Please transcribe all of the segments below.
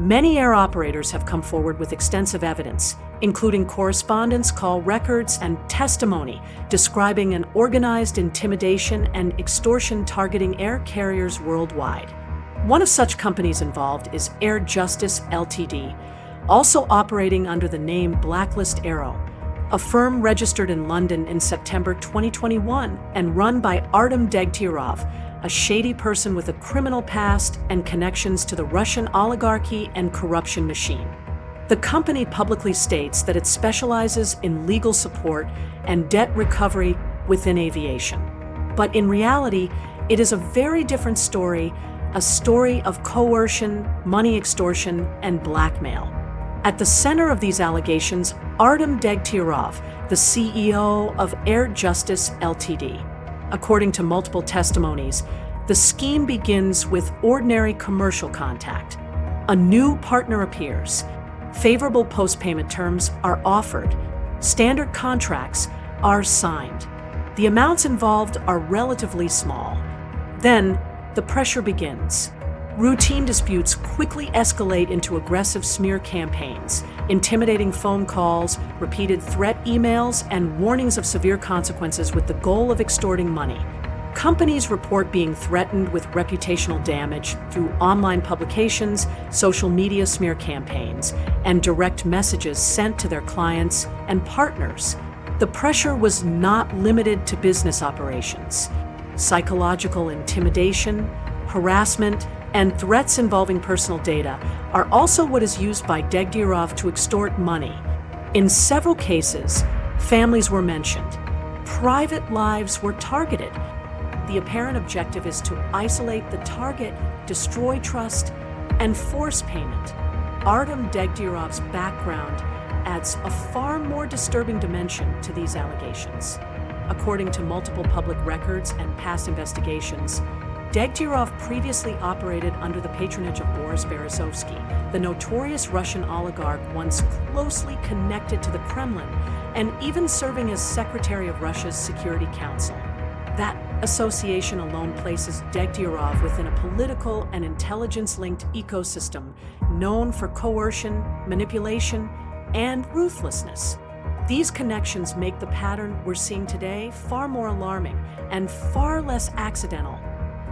Many air operators have come forward with extensive evidence, including correspondence, call records, and testimony describing an organized intimidation and extortion targeting air carriers worldwide. One of such companies involved is Air Justice Ltd, also operating under the name Blacklist Aero, a firm registered in London in September 2021 and run by Artem Degtiarov, a shady person with a criminal past and connections to the Russian oligarchy and corruption machine. The company publicly states that it specializes in legal support and debt recovery within aviation. But in reality, it is a very different story, a story of coercion, money extortion, and blackmail. At the center of these allegations, Artem Degtiarov, the CEO of Air Justice Ltd. According to multiple testimonies, the scheme begins with ordinary commercial contact. A new partner appears. Favorable post-payment terms are offered. Standard contracts are signed. The amounts involved are relatively small. Then, the pressure begins. Routine disputes quickly escalate into aggressive smear campaigns, intimidating phone calls, repeated threat emails, and warnings of severe consequences with the goal of extorting money. Companies report being threatened with reputational damage through online publications, social media smear campaigns, and direct messages sent to their clients and partners. The pressure was not limited to business operations. Psychological intimidation, harassment, and threats involving personal data are also what is used by Degtiarov to extort money. In several cases, families were mentioned. Private lives were targeted. The apparent objective is to isolate the target, destroy trust, and force payment. Artem Degtiarov's background adds a far more disturbing dimension to these allegations. According to multiple public records and past investigations, Degtiarov previously operated under the patronage of Boris Berezovsky, the notorious Russian oligarch once closely connected to the Kremlin and even serving as Secretary of Russia's Security Council. That association alone places Degtiarov within a political and intelligence-linked ecosystem known for coercion, manipulation, and ruthlessness. These connections make the pattern we're seeing today far more alarming and far less accidental.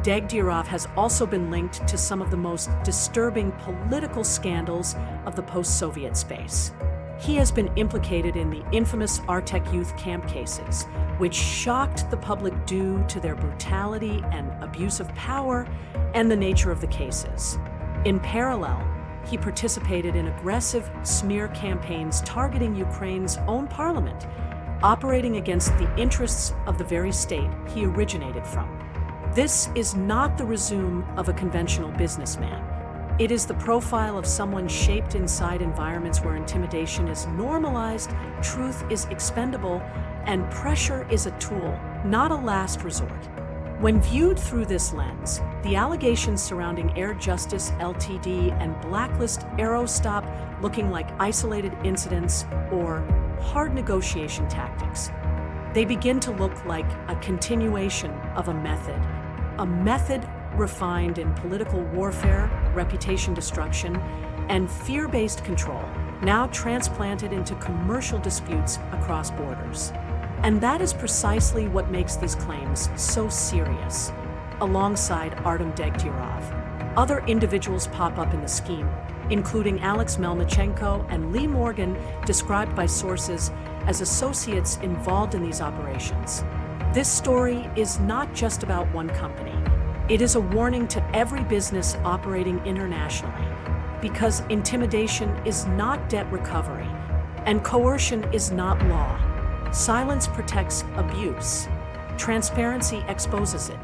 Degtiarov has also been linked to some of the most disturbing political scandals of the post-Soviet space. He has been implicated in the infamous Artek youth camp cases, which shocked the public due to their brutality and abuse of power and the nature of the cases. In parallel, he participated in aggressive smear campaigns targeting Ukraine's own parliament, operating against the interests of the very state he originated from. This is not the resume of a conventional businessman. It is the profile of someone shaped inside environments where intimidation is normalized, truth is expendable, and pressure is a tool, not a last resort. When viewed through this lens, the allegations surrounding Air Justice Ltd. And Blacklist Aero stop looking like isolated incidents or hard negotiation tactics. They begin to look like a continuation of a method refined in political warfare, reputation destruction, and fear-based control, now transplanted into commercial disputes across borders. And that is precisely what makes these claims so serious. Alongside Artem Degtiarov, other individuals pop up in the scheme, including Alex Melnichenko and Lee Morgan, described by sources as associates involved in these operations. This story is not just about one company. It is a warning to every business operating internationally, because intimidation is not debt recovery, and coercion is not law. Silence protects abuse. Transparency exposes it,